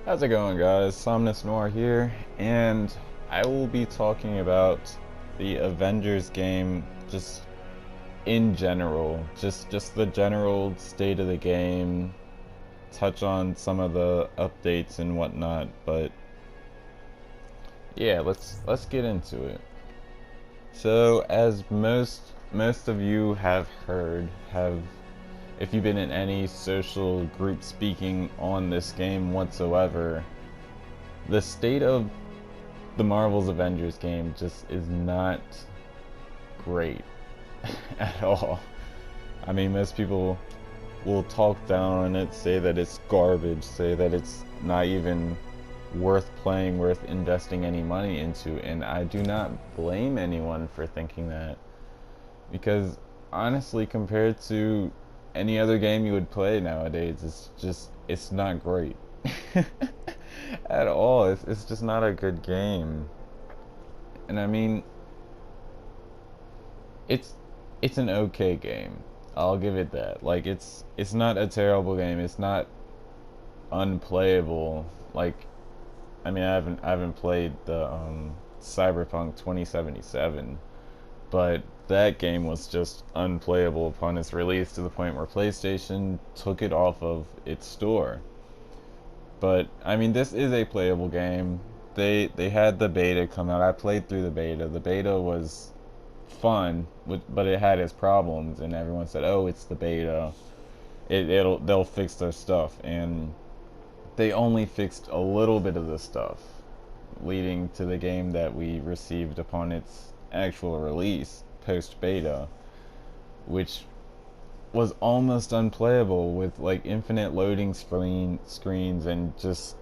How's it going, guys? Somnus Noir here, and I will be talking about the Avengers game just in general, just the general state of the game, touch on some of the updates and whatnot, but yeah, let's get into it. So, as most of you have heard, have if you've been in any social group speaking on this game whatsoever, the state of the Marvel's Avengers game just is not great at all. I mean, most people will talk down on it, say that it's garbage, say that it's not even worth playing, worth investing any money into, and I do not blame anyone for thinking that, because honestly, compared to any other game you would play nowadays, it's not great at all. It's just not a good game. And I mean, it's it's an okay game. I'll give it that. Like, it's not a terrible game. It's not unplayable. Like, I mean, I haven't played the Cyberpunk 2077, but that game was just unplayable upon its release, to the point where PlayStation took it off of its store. But I mean, this is a playable game. They had the beta come out. I played through the beta. The beta was fun, but it had its problems, and everyone said, "Oh, it's the beta. They'll fix their stuff," and they only fixed a little bit of the stuff, leading to the game that we received upon its actual release post beta, which was almost unplayable, with like infinite loading screens and just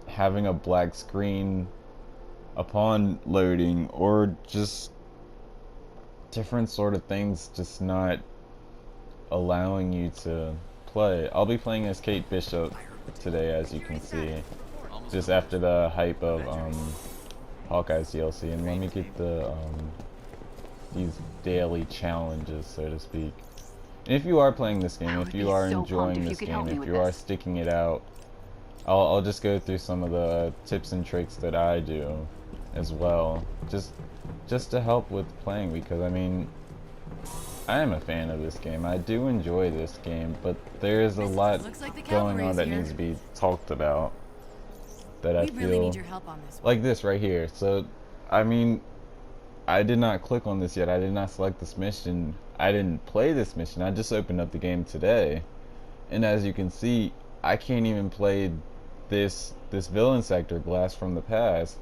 having a black screen upon loading, or just different sort of things just not allowing you to play. I'll be playing as Kate Bishop today, as you can see, just after the hype of Hawkeye's DLC. And let me get the these daily challenges, so to speak. And if you are playing this game, if you are enjoying this game, if you are sticking it out, I'll just go through some of the tips and tricks that I do as well, just to help with playing, because I mean, I am a fan of this game. I do enjoy this game, but there is a lot going on that needs to be talked about, that I feel like this right here. So, I mean, I did not click on this yet. I did not select this mission. I didn't play this mission. I just opened up the game today, and as you can see, I can't even play this villain sector, Blast from the Past,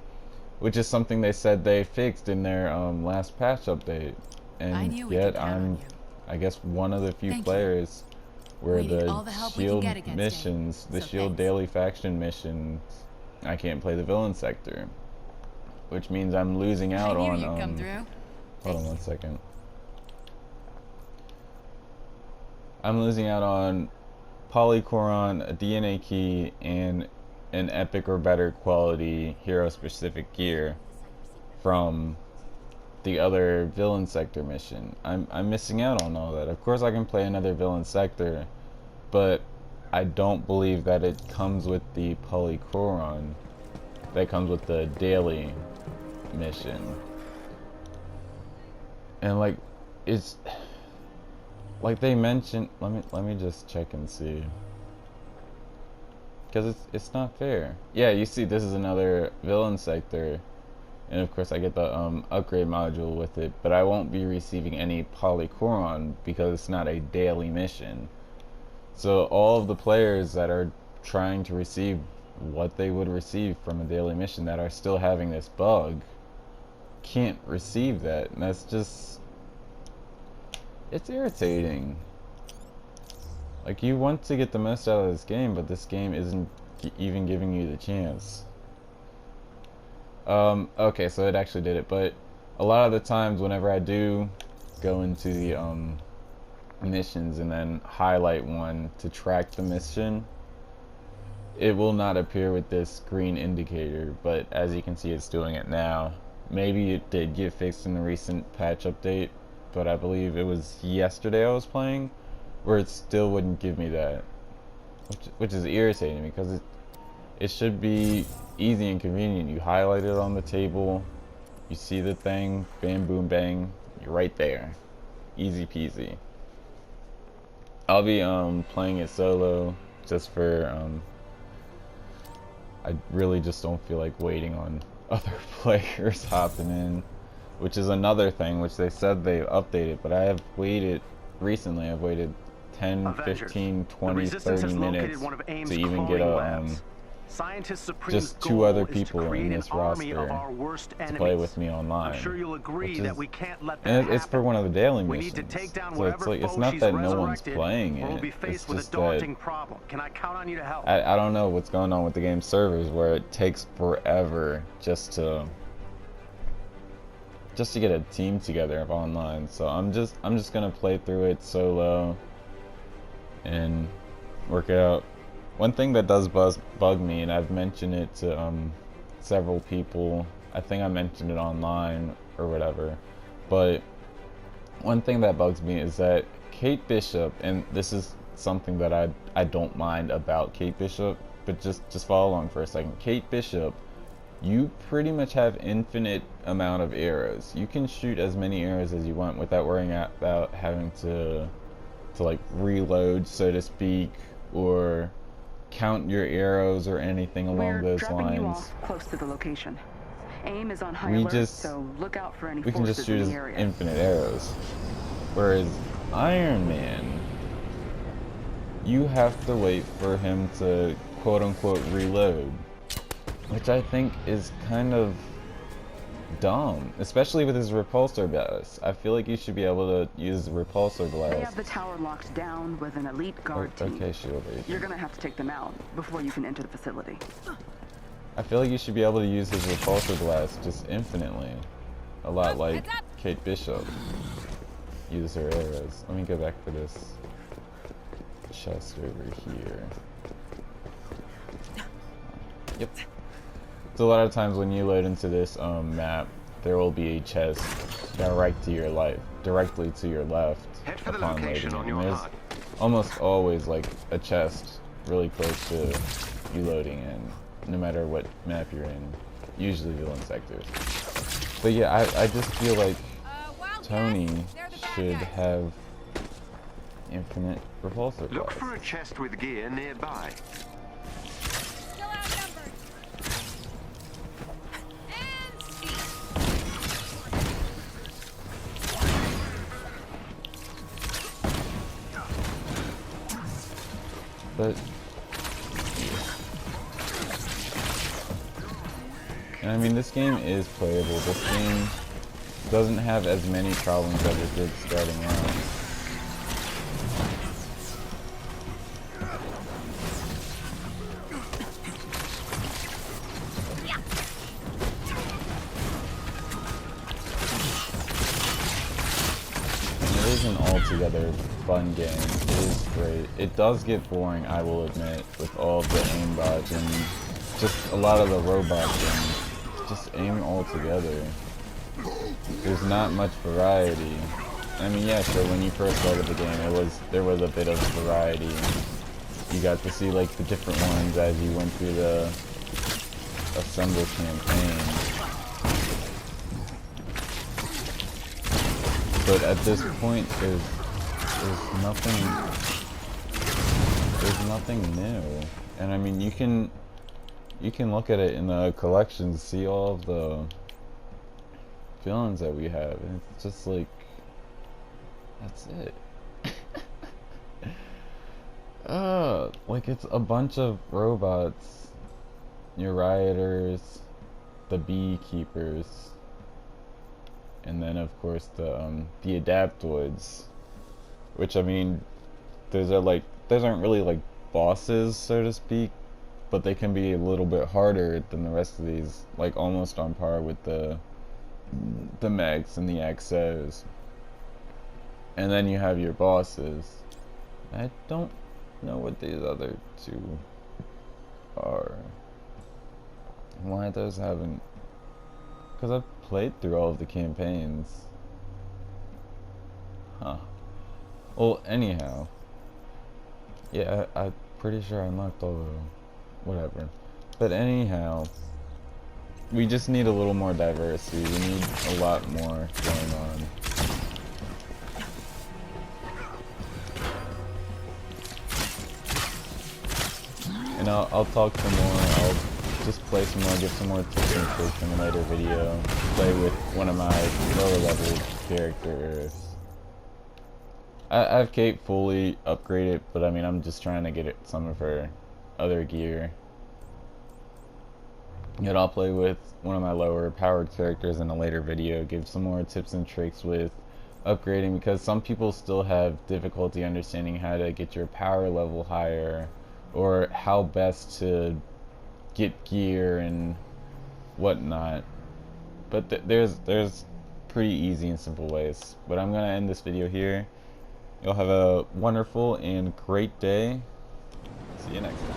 which is something they said they fixed in their last patch update. And yet I'm, I guess, one of the few players where the shield missions, the shield daily faction missions, I can't play the villain sector, which means I'm losing out on hold on one second. I'm losing out on Polycoron, a DNA key, and an epic or better quality hero specific gear from the other villain sector mission. I'm missing out on all that. Of course I can play another villain sector, but I don't believe that it comes with the Polycoron. That comes with the daily mission. And like, it's like they mentioned, let me just check and see, because it's not fair. Yeah, you see, this is another villain sector, and of course I get the upgrade module with it, but I won't be receiving any Polycoron because it's not a daily mission. So all of the players that are trying to receive what they would receive from a daily mission, that are still having this bug, can't receive that, and that's just, it's irritating. Like, you want to get the most out of this game, but this game isn't even giving you the chance. Okay, so it actually did it, but a lot of the times whenever I do go into the missions and then highlight one to track the mission, it will not appear with this green indicator, but as you can see, it's doing it now. Maybe it did get fixed in the recent patch update, but I believe it was yesterday I was playing where it still wouldn't give me that, which is irritating, because it should be easy and convenient. You highlight it on the table, you see the thing, bam, boom, bang, you're right there. Easy peasy. I'll be playing it solo just for I really just don't feel like waiting on other players hopping in, which is another thing which they said they updated, but I have waited recently. I've waited 10, Avengers. 15, 20, 30 minutes to even cloning get a labs. Scientist Supreme's just 2 goal other is to people in create this an army roster of our worst to enemies. play with me online. I'm sure you'll agree which is, that we can't let that and happen. it's for one of the daily We missions. need to take down So whatever it's like, it's foe not she's that no one's resurrected, playing or we'll be it. faced It's with a just daunting that problem. Can I count on you to help? I don't know what's going on with the game servers where it takes forever just to get a team together of online. So I'm just gonna play through it solo and work it out. One thing that does bug me, and I've mentioned it to several people, I think I mentioned it online or whatever, but one thing that bugs me is that Kate Bishop, and this is something that I don't mind about Kate Bishop, but just follow along for a second. Kate Bishop, you pretty much have infinite amount of arrows. You can shoot as many arrows as you want without worrying about having to like reload, so to speak, or count your arrows or anything along those lines. We're dropping you off close to the location. AIM is on high alert, so look out for any we can just forces shoot in the area. infinite arrows. Whereas Iron Man, you have to wait for him to quote unquote reload, which I think is kind of dumb, especially with his repulsor blast. I feel like you should be able to use repulsor blast. They have the tower locked down with an elite guard team. Okay, shield agent. You're gonna have to take them out before you can enter the facility. I feel like you should be able to use his repulsor blast just infinitely. A lot like Kate Bishop uses her arrows. Let me go back to this chest over here. Yep. So a lot of times when you load into this map, there will be a chest directly to your left Head for the upon location loading. on your And there's HUD. almost always like a chest really close to you loading in, no matter what map you're in. Usually villain sectors. But yeah, I just feel like Tony should have infinite repulsor Look blast. for a chest with gear nearby. Still outnumbered. And speed. But and I mean, this game is playable. This game doesn't have as many problems as it did starting out. It is an altogether fun game. It is great. It does get boring, I will admit, with all the aimbots and just a lot of the robots and just aim all together. There's not much variety. I mean, yeah, sure, when you first started the game, there was a bit of variety. You got to see like the different ones as you went through the Assemble campaign. But at this point, there's nothing new. And I mean, you can look at it in the collections, see all of the villains that we have, and it's just like, that's it. Like it's a bunch of robots, your rioters, the beekeepers, and then of course the adaptoids, which I mean, those aren't really like bosses, so to speak, but they can be a little bit harder than the rest of these, like almost on par with the mechs and the XOs. And then you have your bosses. I don't know what these other two are. Why those haven't... Because I've played through all of the campaigns. Huh. Well, anyhow. Yeah, I'm pretty sure I unlocked all the... whatever. But anyhow, we just need a little more diversity. We need a lot more going on. And I'll talk some more. I'll just play some more, give some more tips and tricks in a later video. Play with one of my lower level characters. I have Kate fully upgraded, but I mean, I'm just trying to get some of her other gear. Yet I'll play with one of my lower powered characters in a later video, give some more tips and tricks with upgrading, because some people still have difficulty understanding how to get your power level higher, or how best to get gear and whatnot. But there's pretty easy and simple ways. But I'm gonna end this video here. You'll have a wonderful and great day. See you next time.